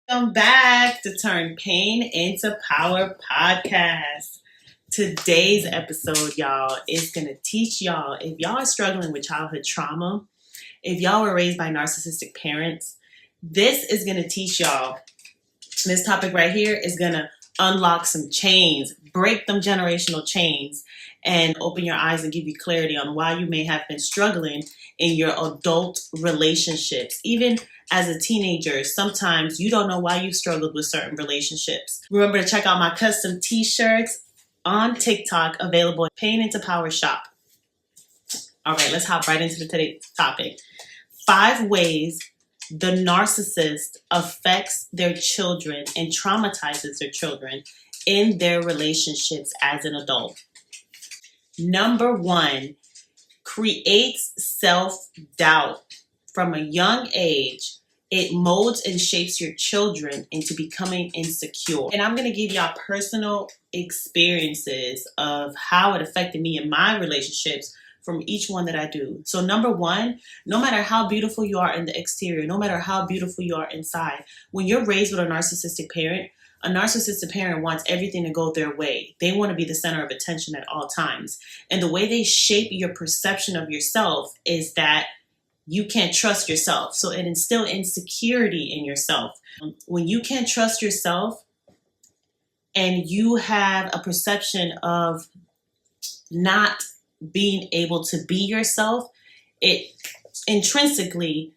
Welcome back to Turn Pain into Power podcast. Today's episode, y'all, is going to teach y'all if y'all are struggling with childhood trauma, if y'all were raised by narcissistic parents, this is going to teach y'all. This topic right here is going to unlock some chains, break them generational chains, and open your eyes and give you clarity on why you may have been struggling in your adult relationships. Even as a teenager, sometimes you don't know why you struggled with certain relationships. Remember to check out my custom t-shirts on TikTok, available at PAININTOPOWER shop. All right, let's hop right into today's topic. 5 ways the narcissist affects their children and traumatizes their children in their relationships as an adult. Number 1, creates self-doubt. From a young age, it molds and shapes your children into becoming insecure. And I'm going to give y'all personal experiences of how it affected me in my relationships from each one that I do. So number 1, no matter how beautiful you are in the exterior, no matter how beautiful you are inside, when you're raised with a narcissistic parent wants everything to go their way. They want to be the center of attention at all times. And the way they shape your perception of yourself is that you can't trust yourself. So it instills insecurity in yourself. When you can't trust yourself and you have a perception of not being able to be yourself, it intrinsically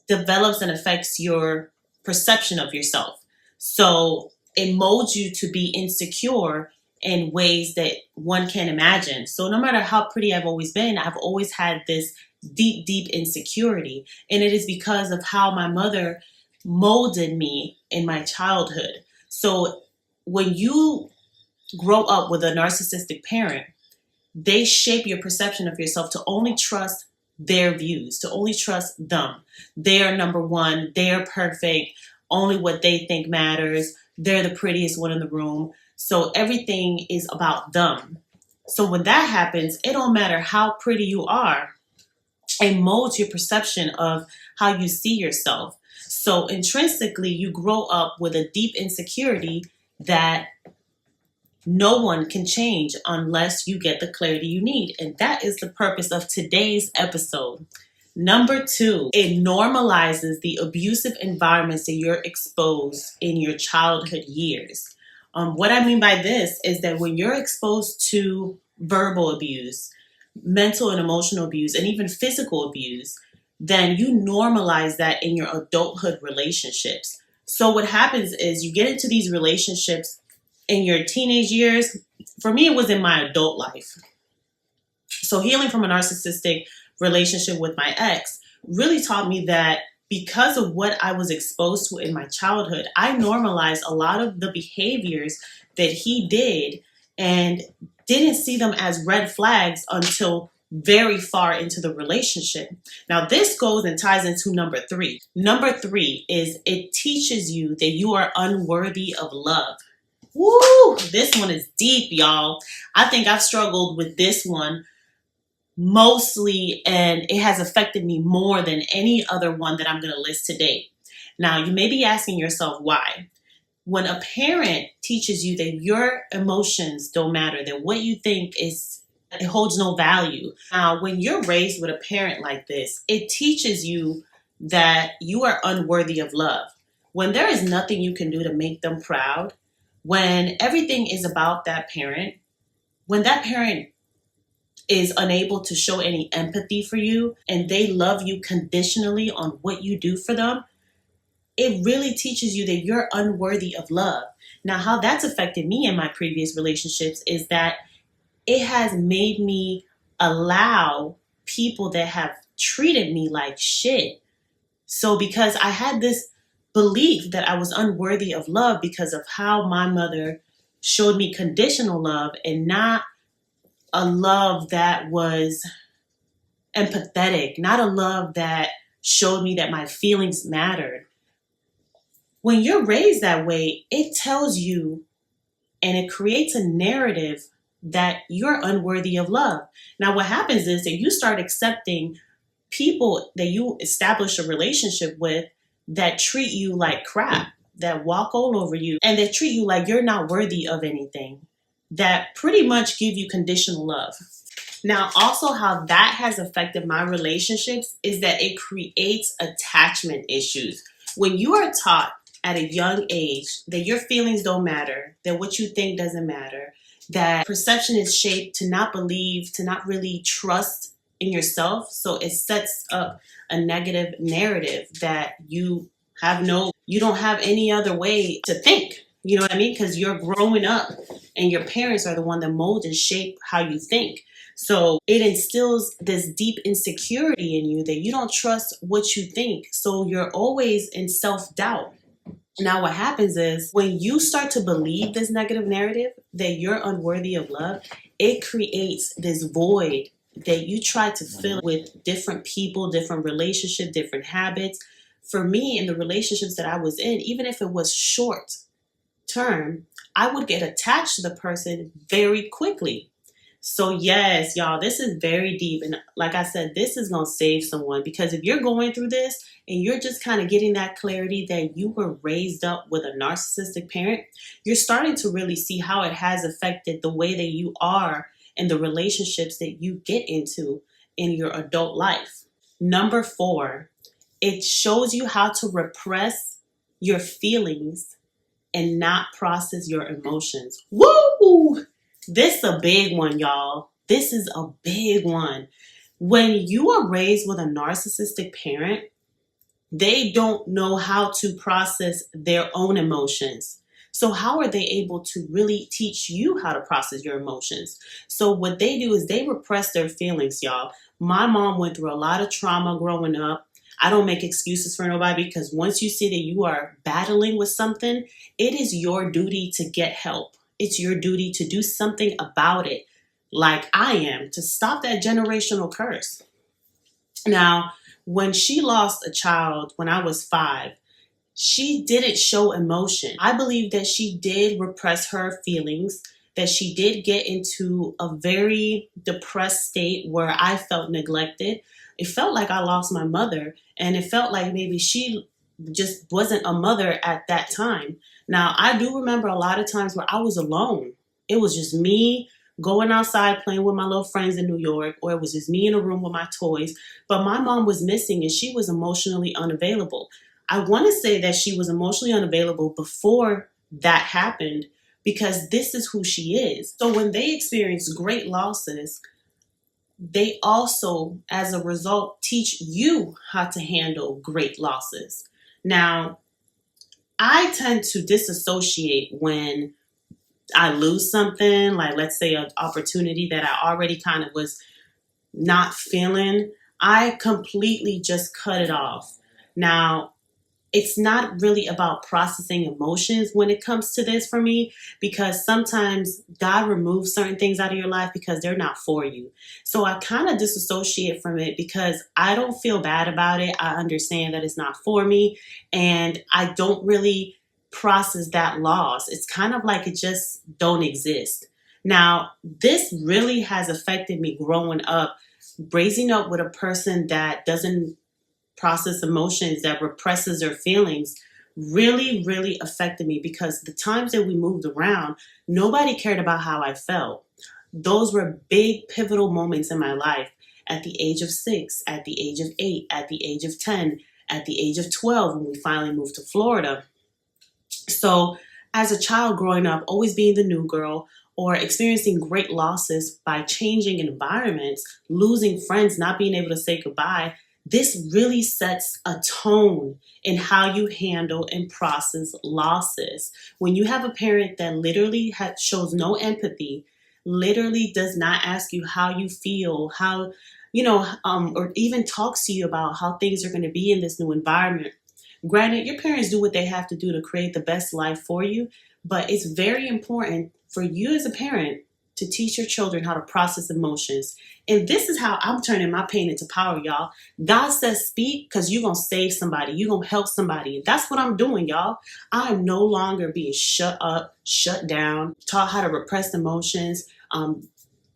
develops and affects your perception of yourself. So it molds you to be insecure in ways that one can't imagine. So no matter how pretty I've always been, I've always had this deep, deep insecurity. And it is because of how my mother molded me in my childhood. So when you grow up with a narcissistic parent, they shape your perception of yourself to only trust their views, to only trust them. They are number one. They are perfect. Only what they think matters. They're the prettiest one in the room. So everything is about them. So when that happens, it don't matter how pretty you are. It molds your perception of how you see yourself. So intrinsically, you grow up with a deep insecurity that no one can change unless you get the clarity you need. And that is the purpose of today's episode. Number 2, it normalizes the abusive environments that you're exposed in your childhood years. What I mean by this is that when you're exposed to verbal abuse, mental and emotional abuse, and even physical abuse, then you normalize that in your adulthood relationships. So what happens is you get into these relationships in your teenage years. For me, it was in my adult life. So healing from a narcissistic relationship with my ex really taught me that because of what I was exposed to in my childhood, I normalized a lot of the behaviors that he did and didn't see them as red flags until very far into the relationship. Now, this goes and ties into number 3. Number 3 is it teaches you that you are unworthy of love. Woo! This one is deep, y'all. I think I've struggled with this one mostly, and it has affected me more than any other one that I'm going to list today. Now, you may be asking yourself why. When a parent teaches you that your emotions don't matter, that what you think it holds no value. Now, when you're raised with a parent like this, it teaches you that you are unworthy of love. When there is nothing you can do to make them proud, when everything is about that parent, when that parent is unable to show any empathy for you and they love you conditionally on what you do for them, it really teaches you that you're unworthy of love. Now, how that's affected me in my previous relationships is that it has made me allow people that have treated me like shit. So because I had this belief that I was unworthy of love because of how my mother showed me conditional love and not a love that was empathetic, not a love that showed me that my feelings mattered. When you're raised that way, it tells you and it creates a narrative that you're unworthy of love. Now, what happens is that you start accepting people that you establish a relationship with that treat you like crap. that walk all over you and that treat you like you're not worthy of anything, that pretty much give you conditional love. Now, also how that has affected my relationships is that it creates attachment issues. When you are taught at a young age that your feelings don't matter, that what you think doesn't matter, that perception is shaped to not believe, to not really trust in yourself. So it sets up a negative narrative that you don't have any other way to think. You know what I mean? Because you're growing up and your parents are the one that mold and shape how you think. So it instills this deep insecurity in you that you don't trust what you think. So you're always in self-doubt. Now, what happens is when you start to believe this negative narrative that you're unworthy of love, it creates this void that you try to fill with different people, different relationships, different habits. For me, in the relationships that I was in, even if it was short term, I would get attached to the person very quickly. So yes, y'all, this is very deep. And like I said, this is going to save someone, because if you're going through this and you're just kind of getting that clarity that you were raised up with a narcissistic parent, you're starting to really see how it has affected the way that you are and the relationships that you get into in your adult life. Number 4, it shows you how to repress your feelings and not process your emotions. Woo! This is a big one, y'all. This is a big one. When you are raised with a narcissistic parent, they don't know how to process their own emotions. So how are they able to really teach you how to process your emotions? So what they do is they repress their feelings, y'all. My mom went through a lot of trauma growing up. I don't make excuses for nobody, because once you see that you are battling with something, it is your duty to get help. It's your duty to do something about it, like I am, to stop that generational curse. Now, when she lost a child when I was 5, she didn't show emotion. I believe that she did repress her feelings, that she did get into a very depressed state where I felt neglected. It felt like I lost my mother, and it felt like maybe she just wasn't a mother at that time. Now, I do remember a lot of times where I was alone. It was just me going outside playing with my little friends in New York, or it was just me in a room with my toys. But my mom was missing and she was emotionally unavailable. I want to say that she was emotionally unavailable before that happened, because this is who she is. So when they experience great losses, they also, as a result, teach you how to handle great losses. Now, I tend to disassociate when I lose something, like let's say an opportunity that I already kind of was not feeling. I completely just cut it off. Now, it's not really about processing emotions when it comes to this for me, because sometimes God removes certain things out of your life because they're not for you. So I kind of disassociate from it because I don't feel bad about it. I understand that it's not for me, and I don't really process that loss. It's kind of like it just don't exist. Now, this really has affected me growing up, raising up with a person that doesn't process emotions, that represses their feelings, really affected me, because the times that we moved around, nobody cared about how I felt. Those were big pivotal moments in my life. At the age of 6, at the age of 8, at the age of 10, at the age of 12, when we finally moved to Florida. So as a child growing up, always being the new girl, or experiencing great losses by changing environments, losing friends, not being able to say goodbye, this really sets a tone in how you handle and process losses. When you have a parent that literally shows no empathy, literally does not ask you how you feel, how, or even talks to you about how things are going to be in this new environment. Granted, your parents do what they have to do to create the best life for you, but it's very important for you as a parent to teach your children how to process emotions. And this is how I'm turning my pain into power, y'all. God says speak, because you're going to save somebody. You're going to help somebody. And that's what I'm doing, y'all. I am no longer being shut up, shut down, taught how to repress emotions,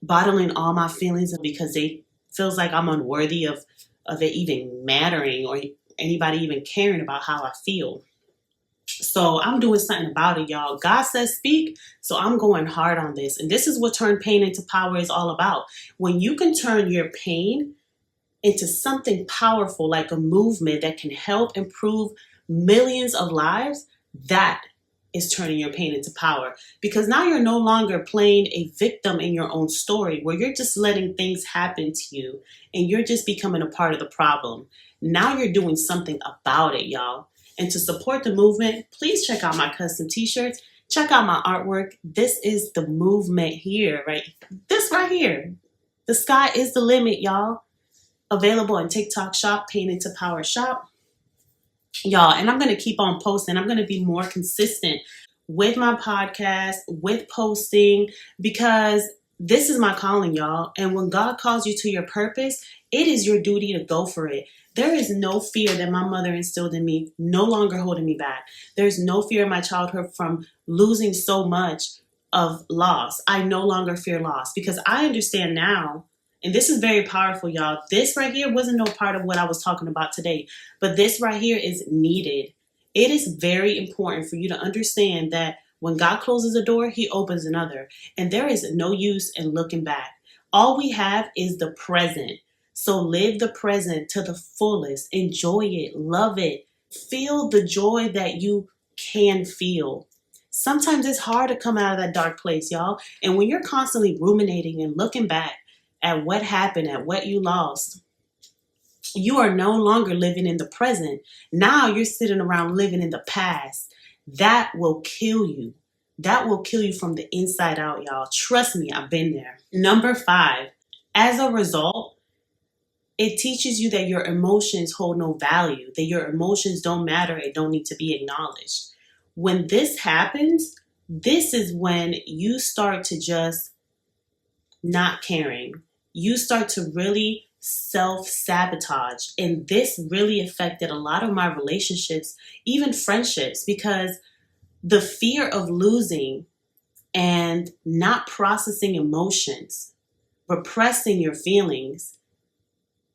bottling all my feelings because they feels like I'm unworthy of it even mattering or anybody even caring about how I feel. So I'm doing something about it, y'all. God says speak, so I'm going hard on this. And this is what Turn Pain into Power is all about. When you can turn your pain into something powerful, like a movement that can help improve millions of lives, that is turning your pain into power. Because now you're no longer playing a victim in your own story, where you're just letting things happen to you and you're just becoming a part of the problem. Now you're doing something about it, y'all. And to support the movement, please check out my custom t-shirts. Check out my artwork. This is the movement here, right? This right here. The sky is the limit, y'all. Available on TikTok Shop, PAININTOPOWER Shop. Y'all, and I'm going to keep on posting. I'm going to be more consistent with my podcast, with posting, because this is my calling, y'all. And when God calls you to your purpose, it is your duty to go for it. There is no fear that my mother instilled in me, no longer holding me back. There's no fear in my childhood from losing so much of loss. I no longer fear loss because I understand now, and this is very powerful, y'all. This right here wasn't no part of what I was talking about today, but this right here is needed. It is very important for you to understand that when God closes a door, he opens another, and there is no use in looking back. All we have is the present. So live the present to the fullest. Enjoy it. Love it. Feel the joy that you can feel. Sometimes it's hard to come out of that dark place, y'all. And when you're constantly ruminating and looking back at what happened, at what you lost, you are no longer living in the present. Now you're sitting around living in the past. That will kill you. That will kill you from the inside out, y'all. Trust me, I've been there. Number 5, as a result, it teaches you that your emotions hold no value, that your emotions don't matter and don't need to be acknowledged. When this happens, this is when you start to just not caring. You start to really self-sabotage. And this really affected a lot of my relationships, even friendships, because the fear of losing and not processing emotions, repressing your feelings,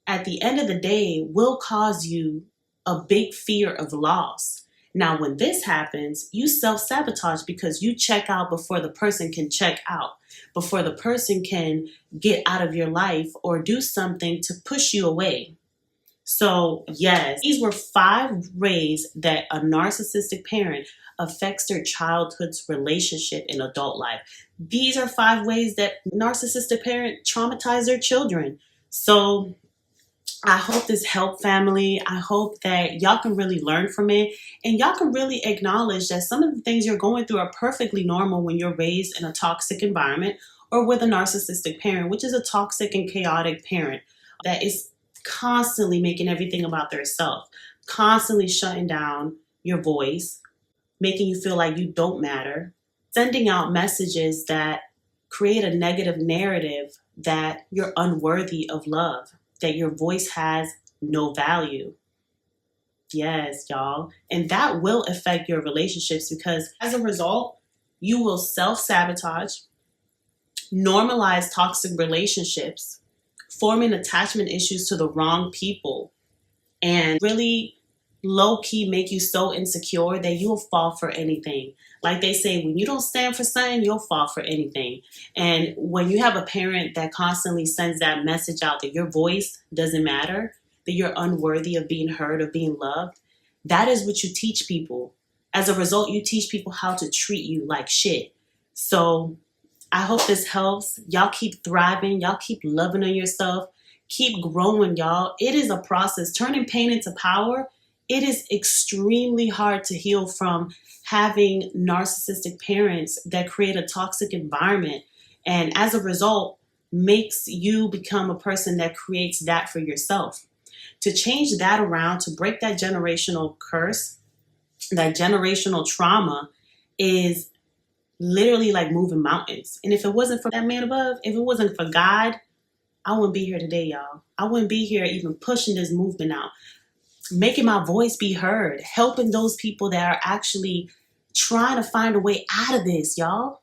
at the end of the day will cause you a big fear of loss. Now, when this happens, you self-sabotage because you check out before the person can check out, before the person can get out of your life or do something to push you away. So yes, these were 5 ways that a narcissistic parent affects their childhood's relationship in adult life. These are 5 ways that narcissistic parents traumatize their children. So I hope this helped, family. I hope that y'all can really learn from it and y'all can really acknowledge that some of the things you're going through are perfectly normal when you're raised in a toxic environment or with a narcissistic parent, which is a toxic and chaotic parent that is constantly making everything about their self, constantly shutting down your voice, making you feel like you don't matter, sending out messages that create a negative narrative that you're unworthy of love, that your voice has no value. Yes, y'all. And that will affect your relationships because as a result, you will self-sabotage, normalize toxic relationships, forming attachment issues to the wrong people, and really low-key make you so insecure that you'll fall for anything. Like they say, when you don't stand for something, you'll fall for anything. And when you have a parent that constantly sends that message out that your voice doesn't matter, that you're unworthy of being heard, of being loved, that is what you teach people. As a result, you teach people how to treat you like shit. So I hope this helps. Y'all keep thriving. Y'all keep loving on yourself. Keep growing, y'all. It is a process. Turning pain into power. It is extremely hard to heal from having narcissistic parents that create a toxic environment. And as a result, makes you become a person that creates that for yourself. To change that around, to break that generational curse, that generational trauma is literally like moving mountains. And if it wasn't for that man above, if it wasn't for God, I wouldn't be here today, y'all. I wouldn't be here even pushing this movement out, making my voice be heard, helping those people that are actually trying to find a way out of this, y'all.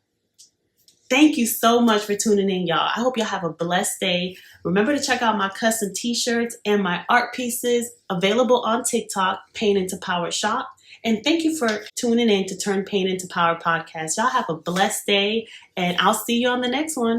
Thank you so much for tuning in, y'all. I hope y'all have a blessed day. Remember to check out my custom t-shirts and my art pieces available on TikTok, Pain Into Power Shop. And thank you for tuning in to Turn Pain Into Power podcast. Y'all have a blessed day, and I'll see you on the next one.